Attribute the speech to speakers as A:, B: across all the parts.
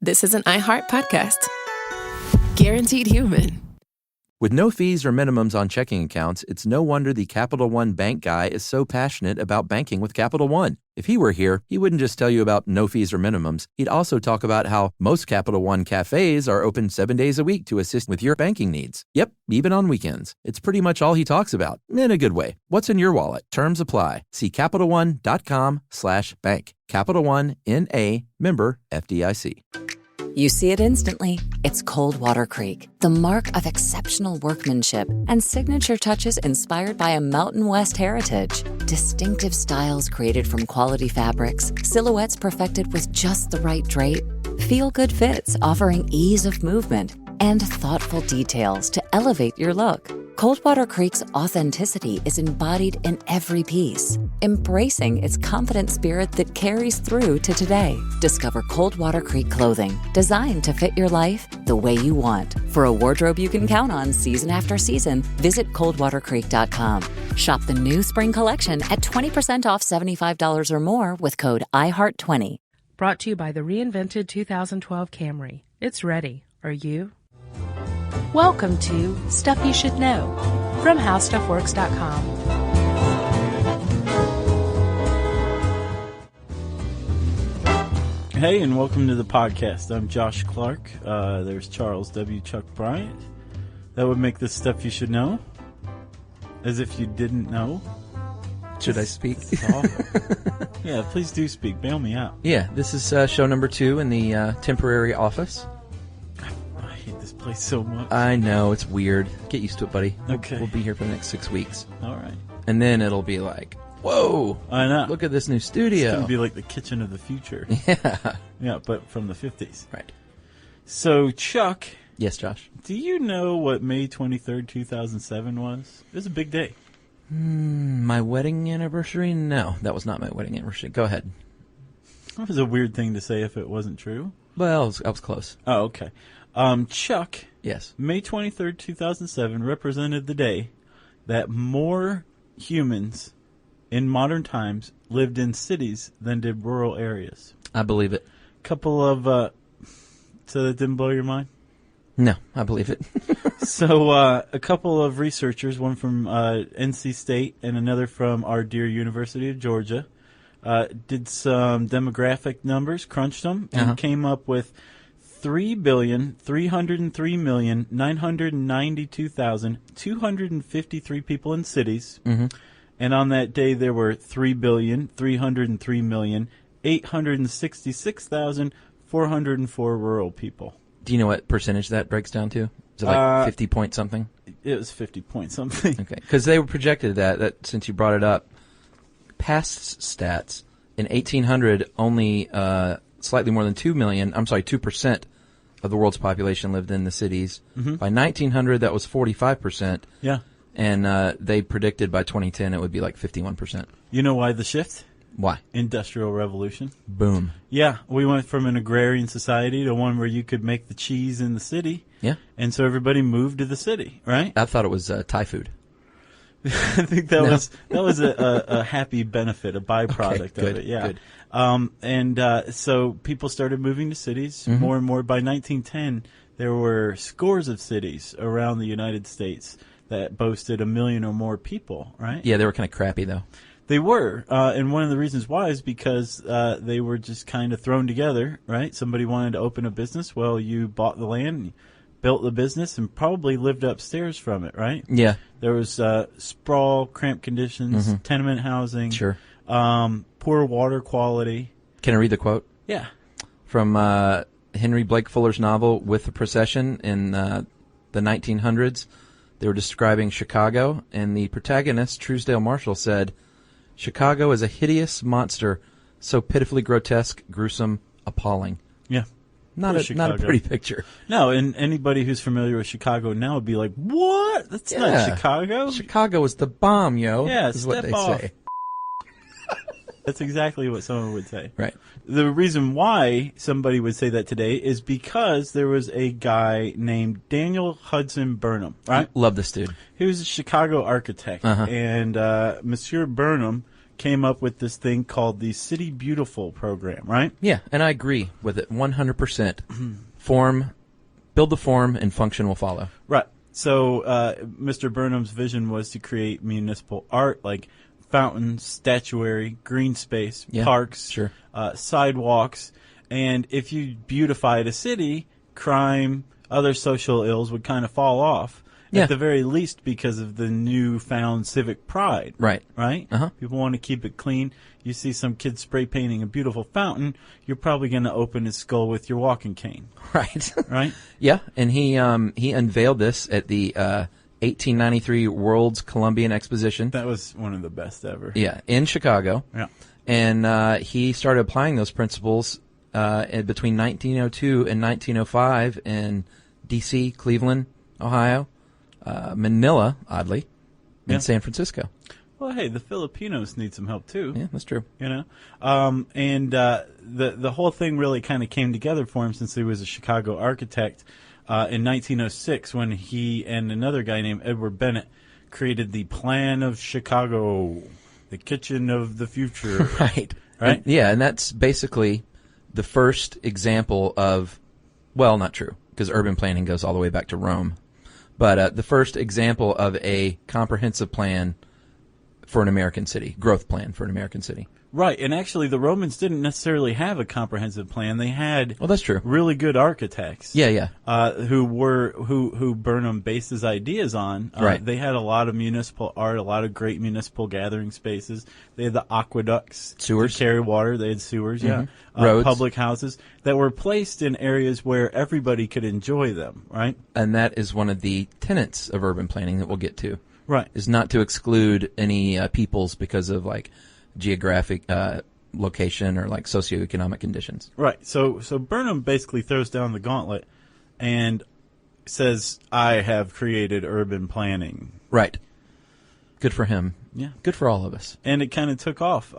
A: this is an iHeart podcast. Guaranteed human.
B: With no fees or minimums on checking accounts, it's no wonder the Capital One bank guy is so passionate about banking with Capital One. If he were here, he wouldn't just tell you about no fees or minimums. He'd also talk about how most Capital One cafes are open 7 days a week to assist with your banking needs. Yep, even on weekends. It's pretty much all he talks about, in a good way. What's in your wallet? Terms apply. See CapitalOne.com/bank. Capital One, N.A., member FDIC.
C: You see it instantly. It's Coldwater Creek, the mark of exceptional workmanship and signature touches inspired by a Mountain West heritage. Distinctive styles created from quality fabrics, silhouettes perfected with just the right drape, feel-good fits offering ease of movement, and thoughtful details to elevate your look. Coldwater Creek's authenticity is embodied in every piece, embracing its confident spirit that carries through to today. Discover Coldwater Creek clothing, designed to fit your life the way you want. For a wardrobe you can count on season after season, visit coldwatercreek.com. Shop the new spring collection at 20% off $75 or more with code IHEART20.
D: Brought to you by the reinvented 2012 Camry. It's ready. Are you? Welcome to Stuff You Should Know from HowStuffWorks.com.
E: Hey, and welcome to the podcast. I'm Josh Clark. There's Charles W. Chuck Bryant. That would make this Stuff You Should Know. As if you didn't know.
B: Should I speak?
E: Yeah, please do speak. Bail me out.
B: Yeah, this is show number 2 in the temporary office.
E: I hate this place so much.
B: I know, it's weird. Get used to it, buddy.
E: Okay.
B: We'll be here for the next 6 weeks.
E: All right.
B: And then it'll be like, whoa,
E: I know.
B: look at this new studio.
E: It's going to be like the kitchen of the future.
B: Yeah.
E: Yeah, but from the 50s.
B: Right.
E: So, Chuck.
B: Yes, Josh.
E: Do you know what May 23rd, 2007 was? It was a big day.
B: My wedding anniversary? No, that was not my wedding anniversary. Go ahead.
E: That was a weird thing to say if it wasn't true.
B: Well, I was close.
E: Oh, okay. Chuck.
B: Yes.
E: May 23rd, 2007 represented the day that more humans in modern times lived in cities than did rural areas.
B: I believe it.
E: Couple of, so that didn't blow your mind?
B: No, I believe it.
E: So a couple of researchers, one from NC State and another from our dear University of Georgia, did some demographic numbers, crunched them, and came up with 3,303,992,253 people in cities. Mm-hmm. And on that day, there were 3,303,866,404 rural people.
B: Do you know what percentage that breaks down to? Is it like 50 point something?
E: It was 50 point something.
B: Okay. Because they were projected that since you brought it up, past stats, in 1800, only slightly more than 2% of the world's population lived in the cities. Mm-hmm. By 1900, that was 45%.
E: Yeah.
B: And they predicted by 2010 it would be like 51%.
E: You know why the shift?
B: Why?
E: Industrial Revolution.
B: Boom.
E: Yeah, we went from an agrarian society to one where you could make the cheese in the city.
B: Yeah.
E: And so everybody moved to the city, right?
B: I thought it was Thai food.
E: I think that was a happy benefit, a byproduct of it. Yeah.
B: Good.
E: So people started moving to cities more and more. By 1910, there were scores of cities around the United States that boasted 1 million or more people, right?
B: Yeah, they were kind of crappy, though.
E: They were, and one of the reasons why is because they were just kind of thrown together, right? Somebody wanted to open a business. Well, you bought the land, built the business, and probably lived upstairs from it, right?
B: Yeah.
E: There was sprawl, cramped conditions, tenement housing,
B: sure,
E: poor water quality.
B: Can I read the quote?
E: Yeah.
B: From Henry Blake Fuller's novel With the Procession in the 1900s. They were describing Chicago, and the protagonist, Truesdale Marshall, said, "Chicago is a hideous monster, so pitifully grotesque, gruesome, appalling."
E: Yeah.
B: Not a pretty picture.
E: No, and anybody who's familiar with Chicago now would be like, what? That's not Chicago.
B: Chicago is the bomb, yo.
E: Yeah,
B: is
E: step
B: what they
E: off.
B: say.
E: That's exactly what someone would say.
B: Right.
E: The reason why somebody would say that today is because there was a guy named Daniel Hudson Burnham, right?
B: Love this dude.
E: He was a Chicago architect, and Monsieur Burnham came up with this thing called the City Beautiful program, right?
B: Yeah, and I agree with it 100%. Build the form, and function will follow.
E: Right. So Mr. Burnham's vision was to create municipal art like fountains, statuary, green space, parks,
B: sure.
E: Sidewalks. And if you beautified a city, crime, other social ills would kind of fall off.
B: Yeah.
E: At the very least because of the newfound civic pride.
B: Right.
E: Right?
B: Uh-huh.
E: People want to keep it clean. You see some kid spray painting a beautiful fountain, you're probably going to open his skull with your walking cane.
B: Right.
E: Right?
B: Yeah, and he unveiled this at the 1893 World's Columbian Exposition.
E: That was one of the best ever.
B: Yeah, in Chicago.
E: Yeah.
B: And he started applying those principles between 1902 and 1905 in D.C., Cleveland, Ohio, Manila, oddly, and San Francisco.
E: Well, hey, the Filipinos need some help too.
B: Yeah, that's true.
E: You know, the whole thing really kind of came together for him since he was a Chicago architect in 1906 when he and another guy named Edward Bennett created the Plan of Chicago, the kitchen of the future.
B: Right.
E: Right.
B: And that's basically the first example of, well, not true, because urban planning goes all the way back to Rome, but the first example of a comprehensive plan for an American city, growth plan for an American city.
E: Right, and actually the Romans didn't necessarily have a comprehensive plan. They had
B: Well, that's true.
E: really good architects.
B: Yeah.
E: Who Burnham based his ideas on.
B: Right.
E: They had a lot of municipal art, a lot of great municipal gathering spaces. They had the aqueducts,
B: Sewers.
E: to carry water. They had sewers,
B: Roads.
E: public houses that were placed in areas where everybody could enjoy them. Right.
B: And that is one of the tenets of urban planning that we'll get to.
E: Right.
B: Is not to exclude any peoples because of like geographic location or like socioeconomic conditions.
E: Right. So Burnham basically throws down the gauntlet and says, "I have created urban planning."
B: Right. Good for him.
E: Yeah.
B: Good for all of us.
E: And it kind of took off.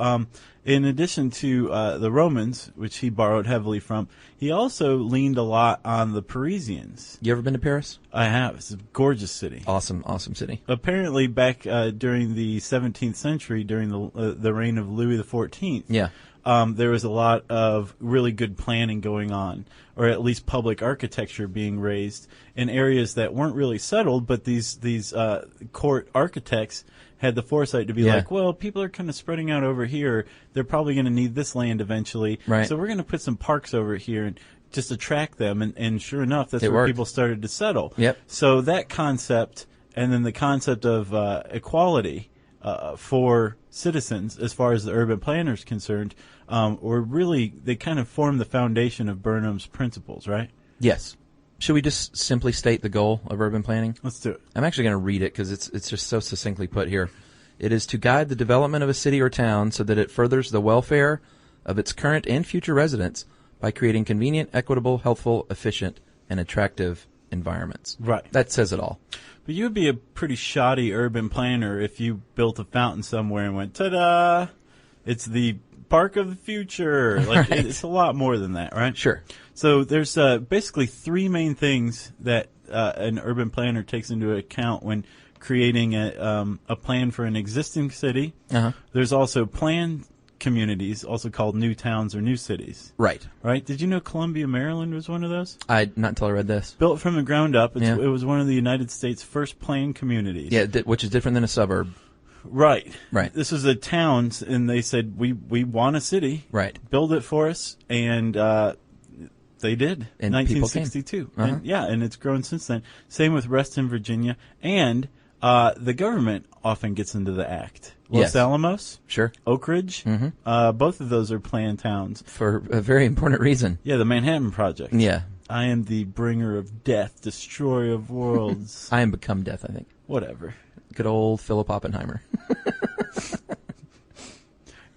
E: In addition to the Romans, which he borrowed heavily from, he also leaned a lot on the Parisians.
B: You ever been to Paris?
E: I have. It's a gorgeous city.
B: Awesome city.
E: Apparently, back during the 17th century, during the reign of Louis XIV, there was a lot of really good planning going on, or at least public architecture being raised in areas that weren't really settled, but these court architects had the foresight to be like, well, people are kind of spreading out over here. They're probably going to need this land eventually.
B: Right.
E: So we're going to put some parks over here and just attract them. And sure enough, that's
B: It
E: where
B: worked.
E: people started to settle.
B: Yep.
E: So that concept, and then the concept of equality for citizens, as far as the urban planner is concerned, were really, they kind of formed the foundation of Burnham's principles, right?
B: Yes. Should we just simply state the goal of urban planning?
E: Let's do it.
B: I'm actually going to read it because it's just so succinctly put here. It is to guide the development of a city or town so that it furthers the welfare of its current and future residents by creating convenient, equitable, healthful, efficient, and attractive environments.
E: Right.
B: That says it all.
E: But you would be a pretty shoddy urban planner if you built a fountain somewhere and went, ta-da, it's the park of the future. Like,
B: Right.
E: It's a lot more than that, right?
B: Sure.
E: So there's basically three main things that an urban planner takes into account when creating a plan for an existing city.
B: Uh-huh.
E: There's also planned communities, also called new towns or new cities.
B: Right.
E: Right? Did you know Columbia, Maryland was one of those?
B: Not until I read this.
E: Built from the ground up.
B: Yeah.
E: It was one of the United States' first planned communities.
B: Yeah, which is different than a suburb.
E: Right.
B: Right.
E: This was a town, and they said, we want a city.
B: Right.
E: Build it for us. And they did.
B: And
E: 1962.
B: people came. Uh-huh.
E: And it's grown since then. Same with Reston, Virginia. And the government often gets into the act. Los
B: Yes.
E: Alamos,
B: Sure.
E: Oak Ridge, both of those are planned towns.
B: For a very important reason.
E: Yeah, the Manhattan Project.
B: Yeah.
E: I am the bringer of death, destroyer of worlds.
B: I am become death, I think.
E: Whatever.
B: Good old Philip Oppenheimer.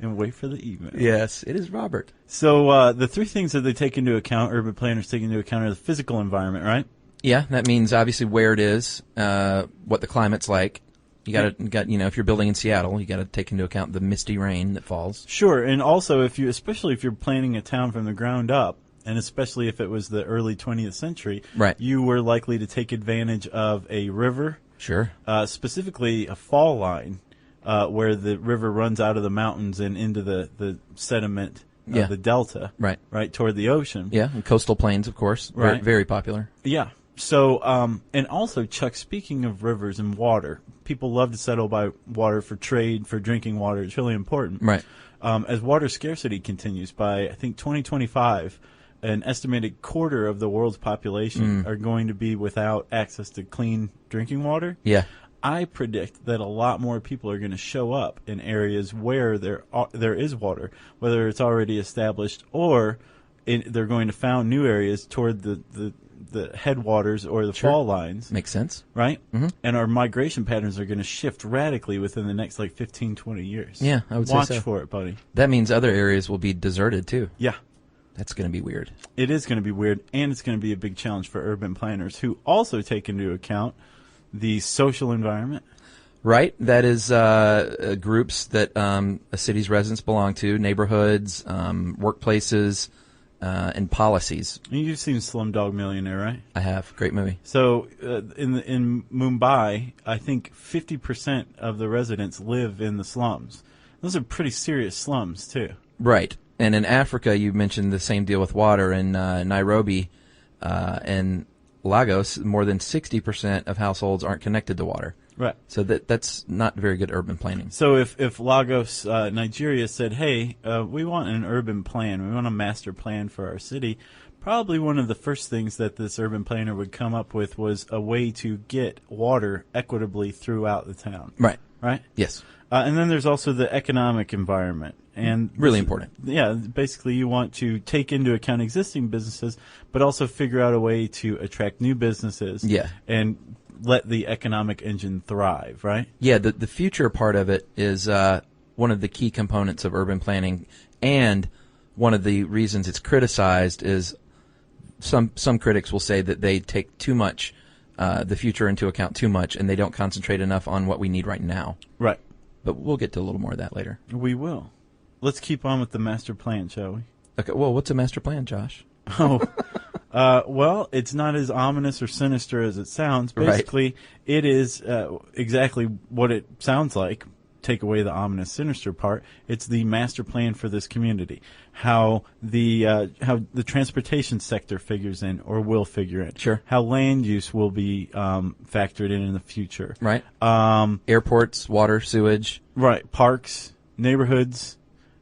E: And wait for the email.
B: Yes, it is Robert.
E: So the three things that they take into account, urban planners take into account, are the physical environment, right?
B: Yeah, that means obviously where it is, what the climate's like. You got if you're building in Seattle, you got to take into account the misty rain that falls.
E: Sure, and also especially if you're planning a town from the ground up, and especially if it was the early 20th century,
B: Right.
E: you were likely to take advantage of a river,
B: Sure.
E: specifically a fall line, where the river runs out of the mountains and into the sediment
B: Yeah.
E: of the delta,
B: Right.
E: toward the ocean.
B: Yeah, and coastal plains, of course. Very,
E: Right.
B: very popular.
E: Yeah. So, and also, Chuck, speaking of rivers and water, people love to settle by water for trade, for drinking water. It's really important.
B: Right.
E: As water scarcity continues, by, I think, 2025, an estimated quarter of the world's population are going to be without access to clean drinking water.
B: Yeah.
E: I predict that a lot more people are going to show up in areas where there is water, whether it's already established or they're going to found new areas toward the headwaters or the fall lines.
B: Makes sense.
E: Right? Mm-hmm. And our migration patterns are going to shift radically within the next 15, 20 years.
B: Yeah, I would say
E: Watch
B: so.
E: for it, buddy.
B: That means other areas will be deserted, too.
E: Yeah.
B: That's going to be weird.
E: It is going to be weird, and it's going to be a big challenge for urban planners who also take into account the social environment.
B: Right. That is groups that a city's residents belong to, neighborhoods, workplaces, and policies.
E: You've seen Slumdog Millionaire, right?
B: I have. Great movie.
E: So in Mumbai, I think 50% of the residents live in the slums. Those are pretty serious slums, too.
B: Right. And in Africa, you mentioned the same deal with water. In Nairobi and Lagos, more than 60% of households aren't connected to water.
E: Right.
B: So that's not very good urban planning.
E: So if Lagos, Nigeria said, hey, we want an urban plan, we want a master plan for our city, probably one of the first things that this urban planner would come up with was a way to get water equitably throughout the town.
B: Right.
E: Right?
B: Yes.
E: And then there's also the economic environment. And
B: really important.
E: Yeah, basically you want to take into account existing businesses, but also figure out a way to attract new businesses.
B: Yeah.
E: And let the economic engine thrive, right?
B: Yeah, the future part of it is one of the key components of urban planning, and one of the reasons it's criticized is some critics will say that they take too much, the future into account too much, and they don't concentrate enough on what we need right now.
E: Right.
B: But we'll get to a little more of that later.
E: We will. Let's keep on with the master plan, shall we?
B: Okay. Well, what's a master plan, Josh?
E: Oh, well, it's not as ominous or sinister as it sounds. Basically, It is exactly what it sounds like. Take away the ominous, sinister part. It's the master plan for this community. How the transportation sector figures in or will figure in.
B: Sure.
E: How land use will be factored in the future.
B: Right. Airports, water, sewage.
E: Right. Parks, neighborhoods,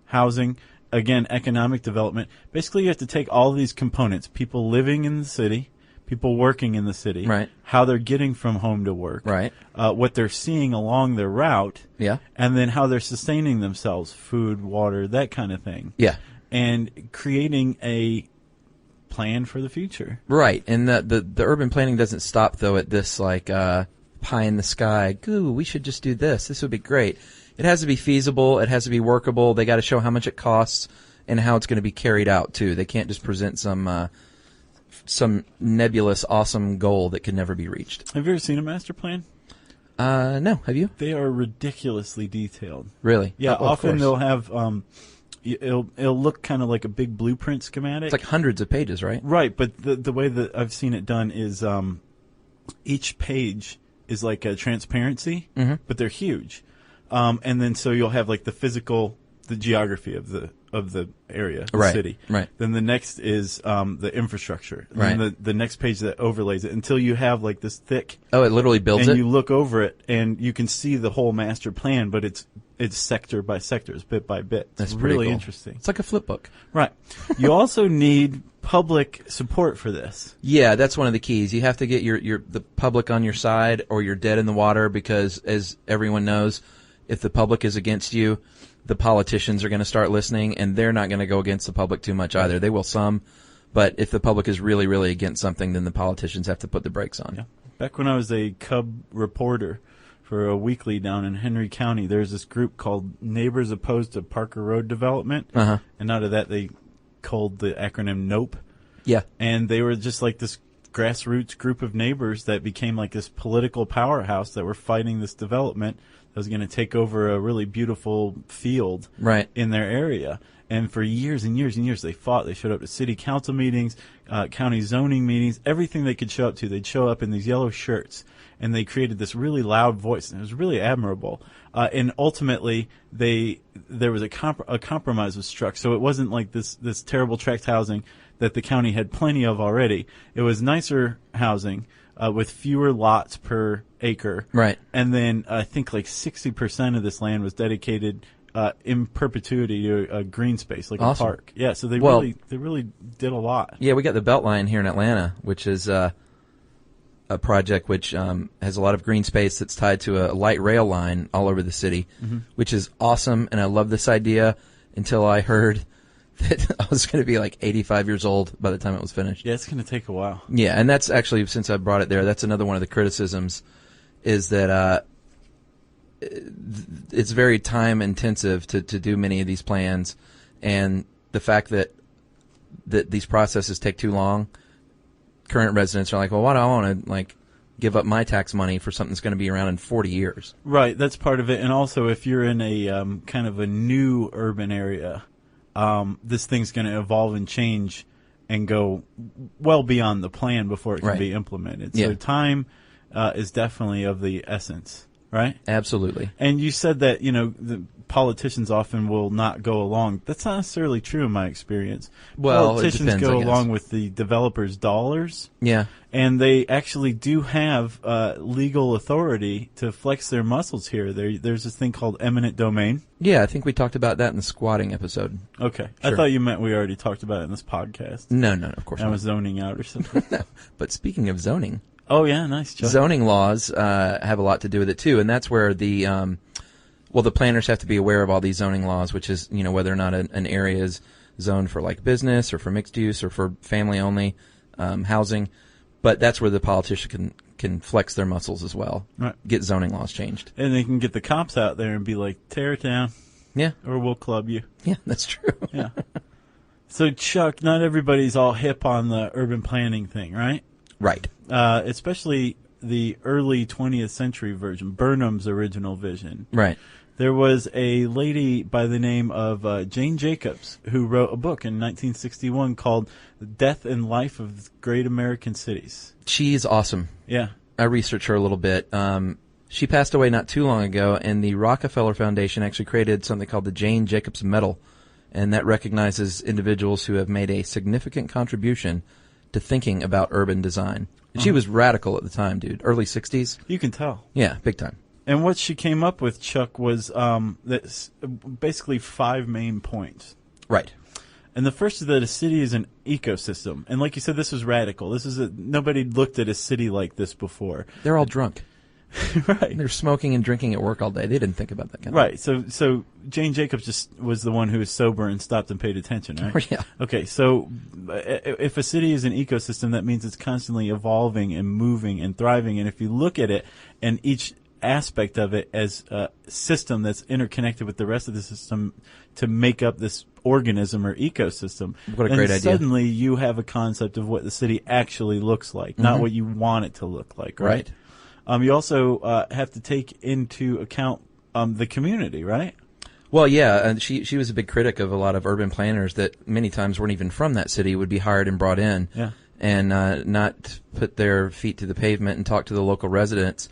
E: housing. Again, economic development. Basically, you have to take all of these components, people living in the city, people working in the city,
B: right,
E: how they're getting from home to work,
B: right,
E: what they're seeing along their route,
B: yeah,
E: and then how they're sustaining themselves, food, water, that kind of thing.
B: Yeah.
E: And creating a plan for the future.
B: Right. And the urban planning doesn't stop, though, at this, pie in the sky, goo, we should just do this. This would be great. It has to be feasible. It has to be workable. They got to show how much it costs and how it's going to be carried out, too. They can't just present some nebulous, awesome goal that can never be reached.
E: Have you ever seen a master plan?
B: No. Have you?
E: They are ridiculously detailed.
B: Really?
E: Yeah.
B: Oh,
E: often they'll have it'll look kind of like a big blueprint schematic.
B: It's like hundreds of pages, right?
E: Right. But the way that I've seen it done is each page is like a transparency, but they're huge. And then so you'll have like the geography of the area, the
B: right,
E: city.
B: Right.
E: Then the next is the infrastructure.
B: Right.
E: Then the next page that overlays it until you have like this thick.
B: Oh, it literally builds
E: and
B: it?
E: you look over it and you can see the whole master plan, but it's sector by sector, it's bit by bit.
B: That's
E: it's
B: pretty
E: really
B: cool.
E: interesting.
B: It's like a flip book.
E: Right. You also need public support for this.
B: Yeah, that's one of the keys. You have to get the public on your side or you're dead in the water because, as everyone knows, if the public is against you, the politicians are going to start listening, and they're not going to go against the public too much either. They will some, but if the public is really, really against something, then the politicians have to put the brakes on.
E: Yeah. Back when I was a cub reporter for a weekly down in Henry County, there's this group called Neighbors Opposed to Parker Road Development, and out of that they called the acronym NOPE.
B: Yeah.
E: And they were just like this grassroots group of neighbors that became like this political powerhouse that were fighting this development that was going to take over a really beautiful field
B: right
E: in their area. And for years and years and years, they fought. They showed up to city council meetings, county zoning meetings, everything they could show up to. They'd show up in these yellow shirts, and they created this really loud voice, and it was really admirable. And ultimately, there was a compromise was struck. So it wasn't like this terrible tract housing that the county had plenty of already. It was nicer housing with fewer lots per acre.
B: Right.
E: And then I think like 60% of this land was dedicated in perpetuity to a green space, like
B: awesome.
E: a park. Yeah, so they really did a lot.
B: Yeah, we got the Beltline here in Atlanta, which is a project which has a lot of green space that's tied to a light rail line all over the city, which is awesome. And I love this idea until I heard that I was going to be like 85 years old by the time it was finished.
E: Yeah, it's going to take a while.
B: Yeah, and that's actually, since I brought it there, that's another one of the criticisms is that it's very time intensive to do many of these plans, and the fact that these processes take too long. Current residents are like, well, why do I want to give up my tax money for something that's going to be around in 40 years?
E: Right, that's part of it. And also, if you're in a kind of a new urban area, this thing's going to evolve and change and go well beyond the plan before it can be implemented. So time is definitely of the essence. Right?
B: Absolutely.
E: And you said that, the politicians often will not go along. That's not necessarily true in my experience.
B: Well,
E: politicians
B: it depends,
E: go along with the developers' dollars.
B: Yeah.
E: And they actually do have legal authority to flex their muscles here. There's this thing called eminent domain.
B: Yeah, I think we talked about that in the squatting episode.
E: Okay.
B: Sure.
E: I thought you meant we already talked about it in this podcast.
B: No, of course not.
E: I was zoning out or something.
B: No. But speaking of zoning...
E: Oh, yeah, nice. Chuck.
B: Zoning laws have a lot to do with it, too, and that's where the planners have to be aware of all these zoning laws, which is, whether or not an area is zoned for, business or for mixed use or for family-only housing. But that's where the politician can flex their muscles as well,
E: right.
B: Get zoning laws changed.
E: And they can get the cops out there and be like, tear it down.
B: Yeah.
E: Or we'll club you.
B: Yeah, that's true.
E: Yeah. So, Chuck, not everybody's all hip on the urban planning thing, right?
B: Right.
E: Especially the early 20th century version, Burnham's original vision.
B: Right.
E: There was a lady by the name of Jane Jacobs who wrote a book in 1961 called Death and Life of Great American Cities.
B: She's awesome.
E: Yeah.
B: I researched her a little bit. She passed away not too long ago, and the Rockefeller Foundation actually created something called the Jane Jacobs Medal, and that recognizes individuals who have made a significant contribution to thinking about urban design. She was radical at the time, dude. Early 60s.
E: You can tell.
B: Yeah, big time.
E: And what she came up with, Chuck, was basically 5 main points.
B: Right.
E: And the first is that a city is an ecosystem. And like you said, this was radical. Nobody looked at a city like this before.
B: They're all drunk.
E: Right.
B: They're smoking and drinking at work all day. They didn't think about that kind
E: of thing. Right. So Jane Jacobs just was the one who was sober and stopped and paid attention, right?
B: Yeah.
E: Okay. So if a city is an ecosystem, that means it's constantly evolving and moving and thriving. And if you look at it and each aspect of it as a system that's interconnected with the rest of the system to make up this organism or ecosystem,
B: what a great idea.
E: Suddenly you have a concept of what the city actually looks like, not what you want it to look like, right? You also have to take into account the community, right?
B: Well, yeah, and she was a big critic of a lot of urban planners that many times weren't even from that city, would be hired and brought in, and not put their feet to the pavement and talk to the local residents.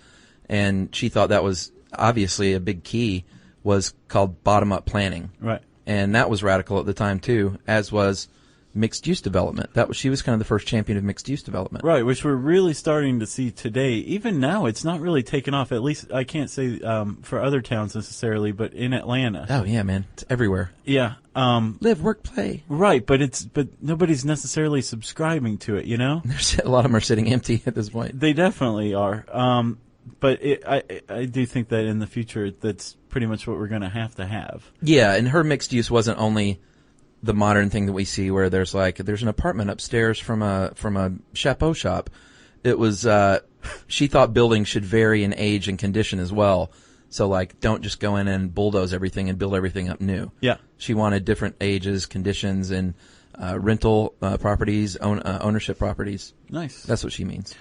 B: And she thought that was obviously a big key, was called bottom-up planning.
E: Right.
B: And that was radical at the time, too, as was mixed-use development. She was kind of the first champion of mixed-use development.
E: Right, which we're really starting to see today. Even now, it's not really taken off, at least I can't say for other towns necessarily, but in Atlanta.
B: Oh, yeah, man. It's everywhere.
E: Yeah.
B: Live, work, play.
E: Right, but nobody's necessarily subscribing to it, you know?
B: A lot of them are sitting empty at this point.
E: They definitely are. But I do think that in the future, that's pretty much what we're going to have. Yeah,
B: and her mixed use wasn't only the modern thing that we see where there's an apartment upstairs from a chapeau shop. It was she thought buildings should vary in age and condition as well. So don't just go in and bulldoze everything and build everything up new.
E: Yeah.
B: She wanted different ages, conditions, and rental properties, ownership properties.
E: Nice.
B: That's what she means.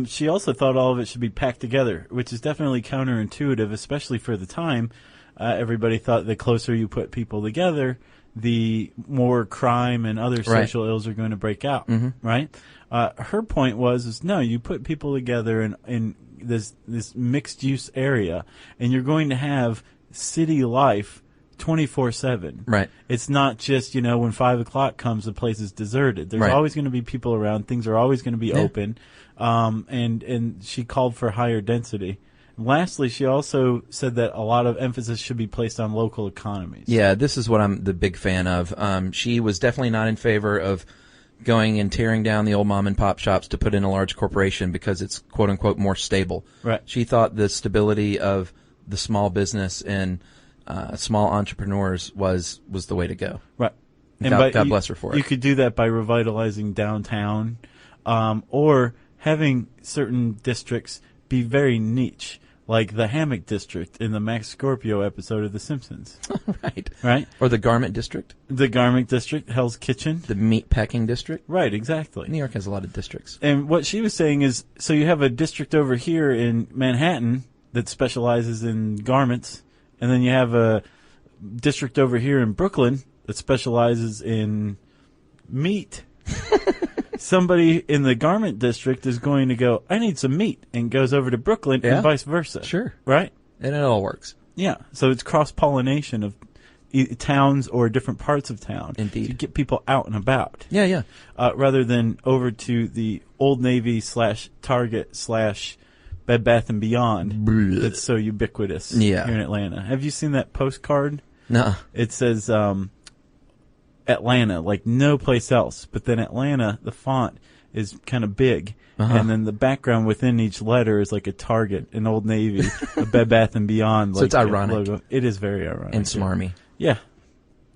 E: She also thought all of it should be packed together, which is definitely counterintuitive, especially for the time. Everybody thought the closer you put people together, the more crime and other social ills are going to break out, right? Her point was no, you put people together in this mixed use area, and you're going to have city life 24/7.
B: Right.
E: It's not just, when 5 o'clock comes, the place is deserted. There's always going to be people around. Things are always going to be open. And she called for higher density. And lastly, she also said that a lot of emphasis should be placed on local economies.
B: Yeah, this is what I'm the big fan of. She was definitely not in favor of going and tearing down the old mom and pop shops to put in a large corporation because it's quote unquote more stable.
E: Right.
B: She thought the stability of the small business and small entrepreneurs was the way to go.
E: Right. And
B: God bless her for it.
E: You could do that by revitalizing downtown, or having certain districts be very niche, like the Hammock District in the Max Scorpio episode of The Simpsons.
B: Right.
E: Right?
B: Or the Garment District.
E: The Garment District, Hell's Kitchen.
B: The Meat Packing District.
E: Right, exactly.
B: New York has a lot of districts.
E: And what she was saying is, so you have a district over here in Manhattan that specializes in garments, and then you have a district over here in Brooklyn that specializes in meat. Somebody in the garment district is going to go, I need some meat, and goes over to Brooklyn and vice versa.
B: Sure.
E: Right?
B: And it all works.
E: Yeah. So it's cross-pollination of towns or different parts of town.
B: Indeed.
E: To get people out and about.
B: Yeah.
E: Rather than over to the Old Navy / Target / Bed Bath & Beyond that's so ubiquitous here in Atlanta. Have you seen that postcard?
B: No.
E: It says Atlanta, like no place else. But then Atlanta, the font is kind of big. And then the background within each letter is like a Target, an Old Navy, a Bed Bath & Beyond.
B: So it's ironic.
E: Logo. It is very ironic.
B: And smarmy.
E: Yeah.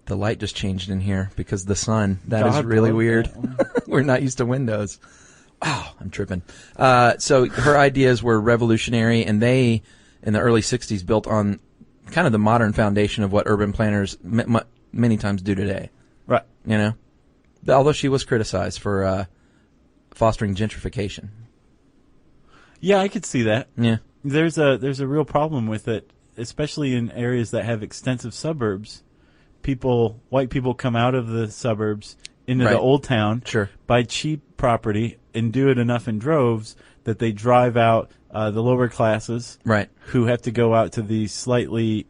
B: The light just changed in here because the sun. That
E: God
B: is really weird. We're not used to windows. Wow, I'm tripping. So her ideas were revolutionary, and they, in the early 60s, built on kind of the modern foundation of what urban planners many times do today.
E: Right.
B: Although she was criticized for fostering gentrification.
E: Yeah, I could see that.
B: Yeah.
E: There's a real problem with it, especially in areas that have extensive suburbs. White people come out of the suburbs into the old town, buy cheap property, and do it enough in droves that they drive out the lower classes, who have to go out to the slightly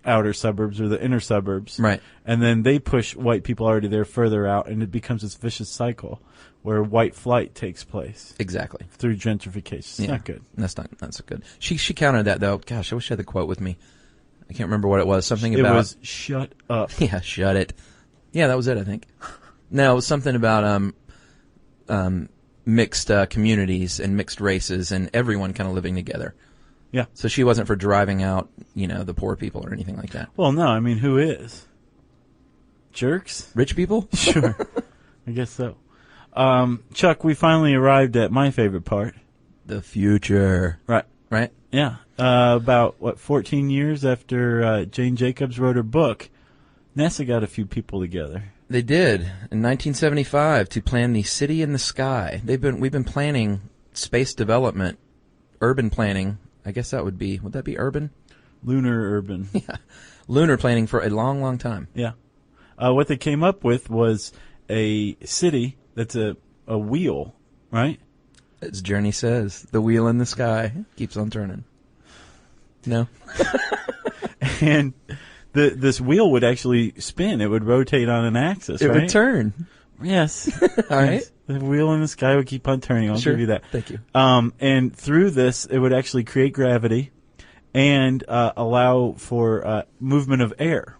E: outer suburbs or the inner suburbs, and then they push white people already there further out, and it becomes this vicious cycle where white flight takes place.
B: Exactly.
E: Through gentrification. It's not good.
B: That's so good. She countered that, though. Gosh, I wish I had the quote with me. I can't remember what it was. Something about...
E: It was, shut up.
B: Yeah, shut it. Yeah, that was it, I think. No, it was something about mixed communities and mixed races and everyone kind of living together.
E: Yeah.
B: So she wasn't for driving out, the poor people or anything like that.
E: Well, no, I mean, who is? Jerks?
B: Rich people?
E: Sure. I guess so. Chuck, we finally arrived at my favorite part.
B: The future. Right?
E: Yeah. About, 14 years after Jane Jacobs wrote her book, NASA got a few people together.
B: They did in 1975 to plan the city in the sky. We've been planning space development, urban planning. I guess would that be urban?
E: Lunar urban.
B: Yeah. Lunar planning for a long, long time.
E: Yeah. What they came up with was a city that's a wheel, right?
B: As Journey says, the wheel in the sky keeps on turning. No.
E: And this wheel would actually spin. It would rotate on an axis,
B: It
E: right?
B: would turn.
E: Yes.
B: All right.
E: The wheel in the sky would keep on turning. I'll give you that.
B: Thank you.
E: And through this, it would actually create gravity and allow for movement of air.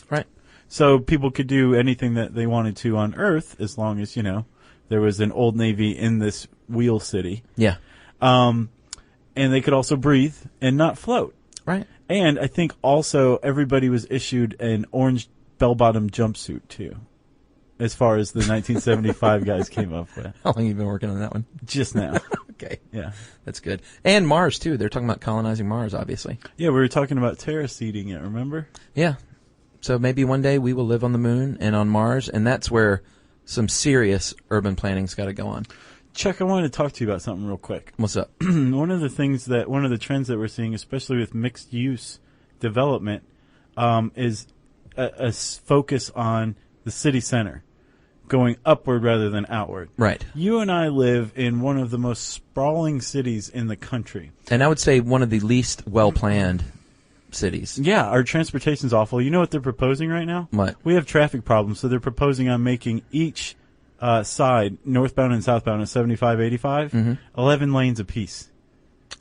B: Right.
E: So people could do anything that they wanted to on Earth as long as, there was an Old Navy in this wheel city.
B: Yeah.
E: And they could also breathe and not float.
B: Right.
E: And I think also everybody was issued an orange bell-bottom jumpsuit, too, as far as the 1975 guys came up with.
B: How long have you been working on that one?
E: Just now.
B: Okay.
E: Yeah.
B: That's good. And Mars, too. They're talking about colonizing Mars, obviously.
E: Yeah, we were talking about terraceeding it, remember?
B: Yeah. So maybe one day we will live on the moon and on Mars, and that's where some serious urban planning's got to go on.
E: Chuck, I wanted to talk to you about something real quick.
B: What's up?
E: One of the trends that we're seeing, especially with mixed use development, is a focus on the city center, going upward rather than outward.
B: Right.
E: You and I live in one of the most sprawling cities in the country.
B: And I would say one of the least well-planned cities.
E: Yeah, our transportation's awful. You know what they're proposing right now?
B: What?
E: We have traffic problems, so they're proposing on making each side, northbound and southbound, at 75, 85, 11 lanes apiece.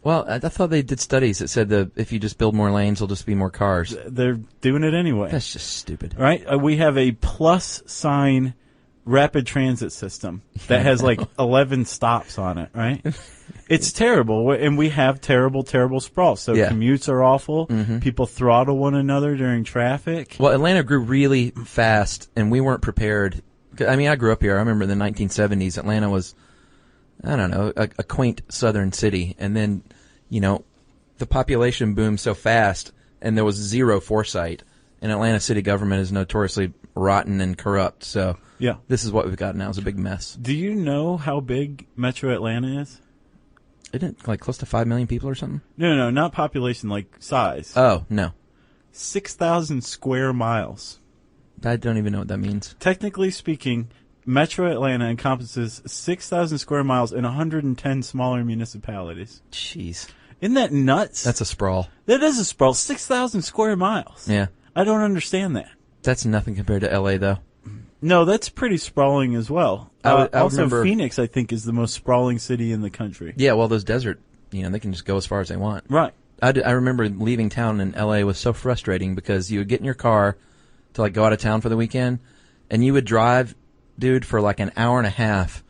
B: Well, I thought they did studies that said that if you just build more lanes, there'll just be more cars.
E: They're doing it anyway.
B: That's just stupid.
E: Right? We have a plus sign rapid transit system that has like 11 stops on it, right? It's terrible, and we have terrible, terrible sprawl. So commutes are awful. People throttle one another during traffic.
B: Well, Atlanta grew really fast, and we weren't prepared. I mean, I grew up here. I remember in the 1970s, Atlanta was, I don't know, a quaint southern city. And then, you know, the population boomed so fast, and there was zero foresight. And Atlanta city government is notoriously rotten and corrupt. So this is what we've got now. It's a big mess.
E: Do you know how big Metro Atlanta is?
B: Isn't it like close to 5 million people or something?
E: No, not population, like size.
B: Oh, no.
E: 6,000 square miles.
B: I don't even know what that means.
E: Technically speaking, Metro Atlanta encompasses 6,000 square miles and 110 smaller municipalities.
B: Jeez.
E: Isn't that nuts?
B: That's a sprawl.
E: That is a sprawl. 6,000 square miles.
B: Yeah.
E: I don't understand that.
B: That's nothing compared to L.A., though.
E: No, that's pretty sprawling as well.
B: I
E: also,
B: remember,
E: Phoenix, I think, is the most sprawling city in the country.
B: Yeah, well, those desert, you know, they can just go as far as they want.
E: Right.
B: I remember leaving town in L.A. was so frustrating because you would get in your car to, like, go out of town for the weekend, and you would drive, dude, for like an hour and a half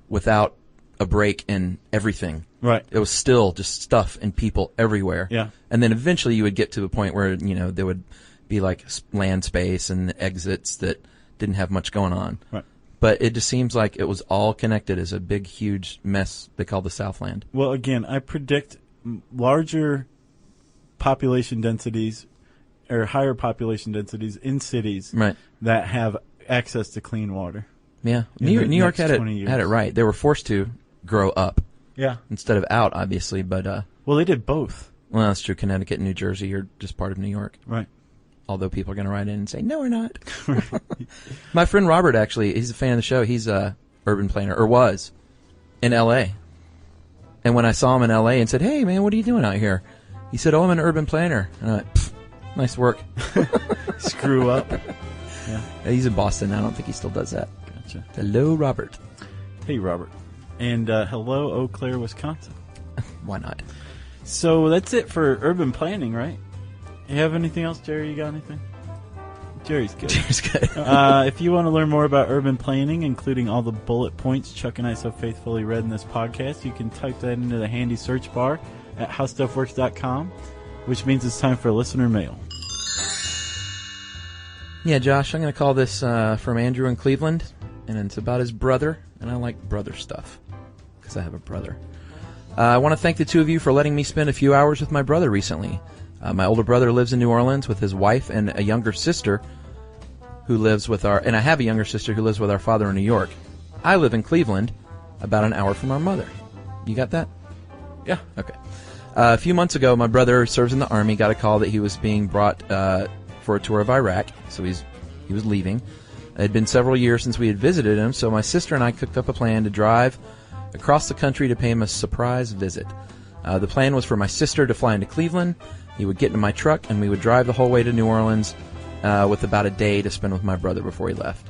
B: without a break in everything.
E: Right.
B: It was still just stuff and people everywhere.
E: Yeah.
B: And then eventually you would get to the point where, you know, there would be like land space and exits that didn't have much going on.
E: Right.
B: But it just seems like it was all connected as a big, huge mess they call the Southland.
E: Well, again, I predict larger population densities or higher population densities in cities that have access to clean water.
B: Yeah. New York had it right. They were forced to grow up.
E: Yeah.
B: Instead of out, obviously, but
E: well, they did both.
B: Well, that's true. Connecticut and New Jersey are just part of New York.
E: Right.
B: Although people are going to write in and say, no, we're not. My friend Robert, actually, he's a fan of the show. He's a urban planner, or was, in L.A. And when I saw him in L.A. and said, hey, man, what are you doing out here? He said, oh, I'm an urban planner. And I went, nice work.
E: Screw up.
B: Yeah. He's in Boston. I don't think he still does that.
E: Gotcha.
B: Hello, Robert.
E: Hey, Robert. And hello, Eau Claire, Wisconsin.
B: Why not?
E: So that's it for urban planning, right? You have anything else, Jerry? You got anything? Jerry's good.
B: Jerry's good.
E: If you want to learn more about urban planning, including all the bullet points Chuck and I so faithfully read in this podcast, you can type that into the handy search bar at howstuffworks.com, which means it's time for listener mail. Yeah,
B: Josh, I'm going to call this from Andrew in Cleveland, and it's about his brother, and I like brother stuff because I have a brother. I want to thank the two of you for letting me spend a few hours with my brother recently. My older brother lives in New Orleans with his wife and a younger sister who lives with and I have a younger sister who lives with our father in New York. I live in Cleveland, about an hour from our mother. You got that?
E: Yeah.
B: Okay. A few months ago, my brother serves in the Army, got a call that he was being brought for a tour of Iraq, so he was leaving. It had been several years since we had visited him, so my sister and I cooked up a plan to drive across the country to pay him a surprise visit. The plan was for my sister to fly into Cleveland. He would get into my truck, and we would drive the whole way to New Orleans with about a day to spend with my brother before he left.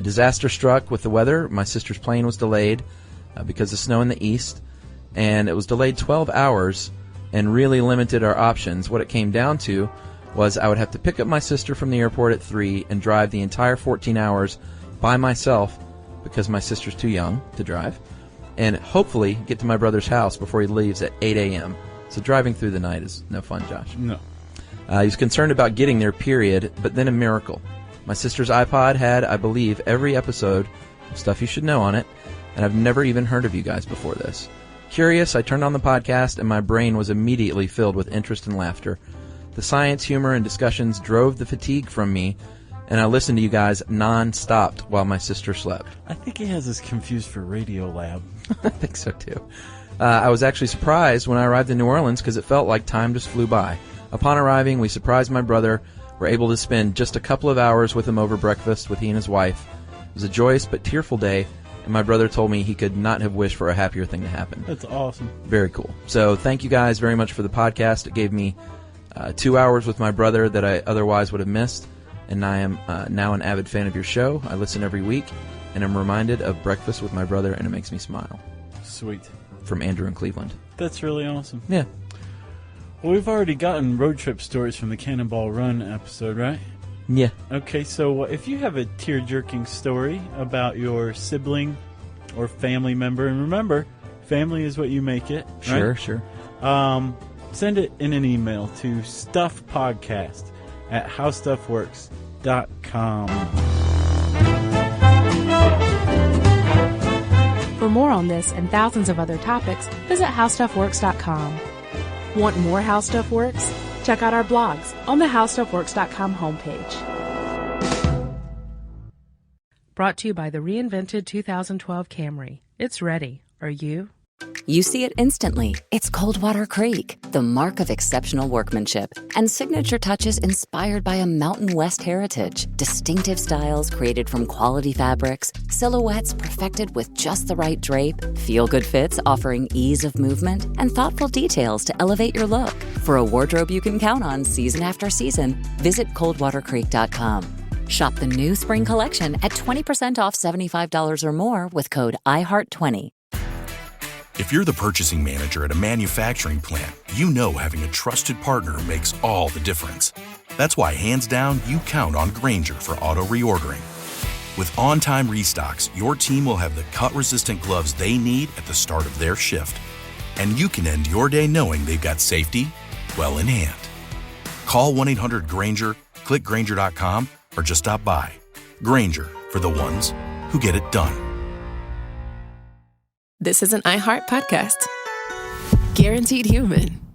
B: Disaster struck with the weather. My sister's plane was delayed because of snow in the east, and it was delayed 12 hours and really limited our options. What it came down to was I would have to pick up my sister from the airport at 3 and drive the entire 14 hours by myself because my sister's too young to drive, and hopefully get to my brother's house before he leaves at 8 a.m., So driving through the night is no fun, Josh.
E: No.
B: He was concerned about getting there, period, but then a miracle. My sister's iPod had, I believe, every episode of Stuff You Should Know on it, and I've never even heard of you guys before this. Curious, I turned on the podcast, and my brain was immediately filled with interest and laughter. The science, humor, and discussions drove the fatigue from me, and I listened to you guys non-stop while my sister slept.
E: I think he has us confused for Radio Lab.
B: I think so, too. I was actually surprised when I arrived in New Orleans because it felt like time just flew by. Upon arriving, we surprised my brother were able to spend just a couple of hours with him over breakfast with he and his wife. It was a joyous but tearful day, and my brother told me he could not have wished for a happier thing to happen.
E: That's awesome.
B: Very cool. So thank you guys very much for the podcast. It gave me 2 hours with my brother that I otherwise would have missed, and I am now an avid fan of your show. I listen every week, and I'm reminded of breakfast with my brother, and it makes me smile.
E: Sweet.
B: From Andrew in Cleveland.
E: That's really awesome.
B: Yeah.
E: Well, we've already gotten road trip stories from the Cannonball Run episode, right?
B: Yeah.
E: Okay, so if you have a tear-jerking story about your sibling or family member, and remember, family is what you make it, right?
B: Sure.
E: Send it in an email to stuffpodcast@howstuffworks.com.
D: For more on this and thousands of other topics, visit howstuffworks.com. Want more How Stuff Works? Check out our blogs on the howstuffworks.com homepage. Brought to you by the reinvented 2012 Camry. It's ready. Are you?
C: You see it instantly. It's Coldwater Creek, the mark of exceptional workmanship and signature touches inspired by a Mountain West heritage. Distinctive styles created from quality fabrics, silhouettes perfected with just the right drape, feel-good fits offering ease of movement, and thoughtful details to elevate your look. For a wardrobe you can count on season after season, visit coldwatercreek.com. Shop the new spring collection at 20% off $75 or more with code IHEART20.
F: If you're the purchasing manager at a manufacturing plant, you know having a trusted partner makes all the difference. That's why, hands down, you count on Grainger for auto reordering. With on-time restocks, your team will have the cut-resistant gloves they need at the start of their shift. And you can end your day knowing they've got safety well in hand. Call 1-800-GRAINGER, click Grainger.com, or just stop by. Grainger, for the ones who get it done.
A: This is an iHeart podcast. Guaranteed human.